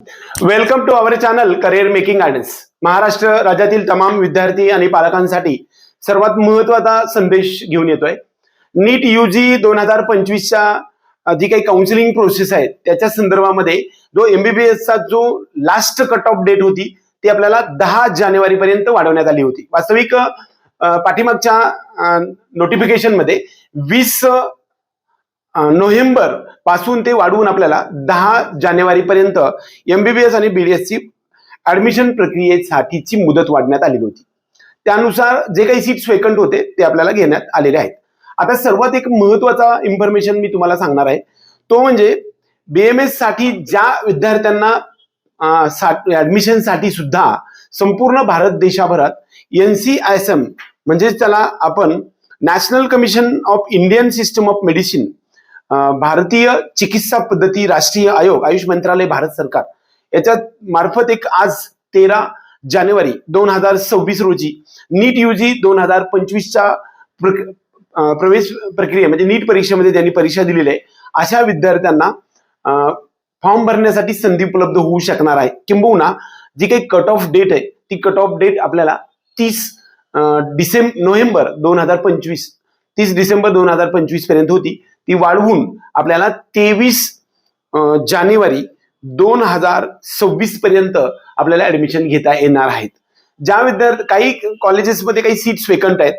Welcome to our channel career making guidance. Maharashtra राज्यातील तमाम विद्यार्थी आणि पालकांसाठी सर्वात महत्त्वाचा संदेश घेऊन येतोय। नीट यूजी 2025च्या जी काही काउन्सिलिंग प्रोसेस आहे त्याच्या संदर्भामध्ये जो MBBS चा जो लास्ट कट ऑफ डेट होती ती आपल्याला 10 जानेवारी पर्यंत वाढवण्यात आली होती। वास्तविक पाठीमागच्या नोटिफिकेशन मध्ये 20 नोव्हेंबर पासून ते वाढवून आपल्याला 10 जानेवारी पर्यंत MBBS आणि BDS ची ऍडमिशन प्रक्रियेसाठीची मुदत वाढवण्यात आलेली होती। त्यानुसार जे काही सीट्स वेकंट होते ते आपल्याला घेण्यात आलेले आहेत। आता सर्वात एक महत्त्वाचा इन्फॉर्मेशन मी तुम्हाला सांगणार आहे, तो म्हणजे BMS साठी ज्या विद्यार्थ्यांना ऍडमिशन साठी सुद्धा संपूर्ण भारत देशाभरात NCISM म्हणजे त्याला आपण national commission of Indian system of medicine, भारतीय चिकित्सा पद्धती राष्ट्रीय आयोग, आयुष मंत्रालय, भारत सरकार याच्या मार्फत एक आज 13 जानेवारी 2026 रोजी नीट यूजी 2025च्या प्रवेश प्रक्रिया म्हणजे नीट परीक्षेमध्ये ज्यांनी परीक्षा दिलेली आहे अशा विद्यार्थ्यांना फॉर्म भरण्यासाठी संधी उपलब्ध होऊ शकणार आहे। किंबहुना जी काही कट ऑफ डेट आहे ती कट ऑफ डेट आपल्याला 30 डिसेंबर 2025 पर्यंत होती, ती वाढवून आपल्याला 23 जानेवारी 2026 पर्यंत आपल्याला ऍडमिशन घेता येणार आहेत। ज्या विद्यार्थी काही कॉलेजेसमध्ये काही सीट्स वेकंट आहेत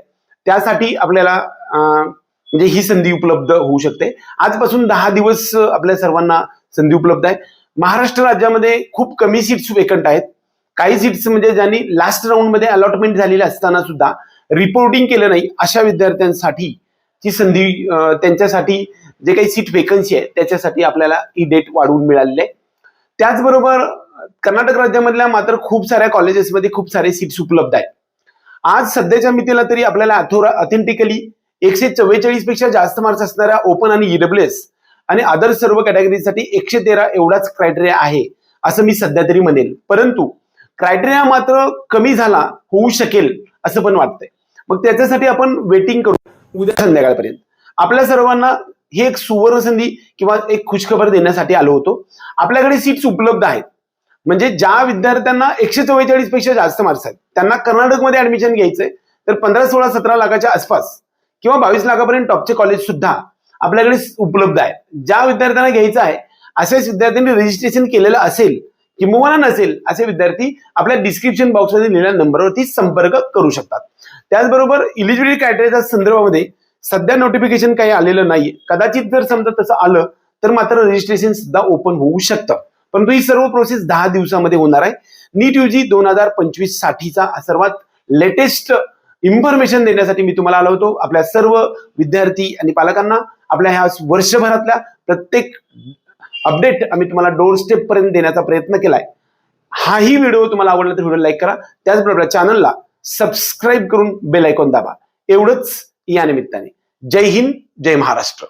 त्यासाठी आपल्याला म्हणजे ही संधी उपलब्ध होऊ शकते। आजपासून 10 दिवस आपल्या सर्वांना संधी उपलब्ध आहे। महाराष्ट्र राज्यामध्ये खूप कमी सीट्स वेकंट आहेत। काही सीट्स म्हणजे ज्यांनी लास्ट राऊंड मध्ये अलॉटमेंट झालेली असताना सुद्धा रिपोर्टिंग केलं नाही अशा विद्यार्थ्यांसाठी ची संधी, त्यांच्यासाठी जे काही सीट वेकन्सी आहे त्याच्यासाठी आपल्याला ही डेट वाढवून मिळालेली आहे। त्याचबरोबर कर्नाटक राज्यामधल्या मात्र खूप साऱ्या कॉलेजेसमध्ये खूप सारे सीट्स उपलब्ध आहेत। आज सध्याच्या मितीला तरी आपल्याला ऑथेंटिकली 144 पेक्षा जास्त मार्क्स असणाऱ्या ओपन आणि EWS आणि अदर सर्व कॅटेगरीसाठी 113 एवढाच क्रायटेरिया आहे असं मी सध्या तरी म्हणेल। परंतु क्रायटेरिया मात्र कमी झाला होऊ शकेल असं पण वाटतंय। मग त्याच्यासाठी आपण वेटिंग करू उद्या संध्याकाळपर्यंत। आपल्या सर्वांना ही एक सुवर्ण संधी किंवा एक खुशखबर देण्यासाठी आलो होतो। आपल्याकडे सीट्स उपलब्ध आहेत, म्हणजे ज्या विद्यार्थ्यांना 144 पेक्षा जास्त मार्क्स आहेत त्यांना कर्नाटकमध्ये ऍडमिशन घ्यायचंय तर 15, 16, 17 लाखाच्या आसपास किंवा 22 लाखापर्यंत टॉपचे कॉलेज सुद्धा आपल्याकडे उपलब्ध आहे। ज्या विद्यार्थ्यांना घ्यायचं आहे अशाच विद्यार्थ्यांनी रजिस्ट्रेशन केलेलं असेल किंवा नसेल असे विद्यार्थी आपल्या डिस्क्रिप्शन बॉक्समध्ये दिलेल्या नंबरवरती संपर्क करू शकतात। त्याचबरोबर इलिजिबिलिटी क्रायटेरियाच्या संदर्भामध्ये सध्या नोटिफिकेशन काही आलेलं नाही। कदाचित जर समजा तसं आलं तर मात्र रजिस्ट्रेशन सुद्धा ओपन होऊ शकतं, परंतु ही सर्व प्रोसेस 10 दिवसामध्ये होणार आहे। नीट यूजी 2025 साठीचा सर्वात लेटेस्ट इन्फॉर्मेशन देण्यासाठी मी तुम्हाला आलो होतो। आपल्या सर्व विद्यार्थी आणि पालकांना आपल्या ह्या वर्षभरातल्या प्रत्येक अपडेट आम्ही तुम्हाला डोर स्टेप पर्यंत देण्याचा प्रयत्न केलाय। हाही व्हिडिओ तुम्हाला आवडला तर व्हिडिओ लाईक करा, त्याचबरोबर चॅनलला सबस्क्राईब करून बेल आयकॉन दाबा। एवढंच या निमित्ताने। जय हिंद, जय महाराष्ट्र।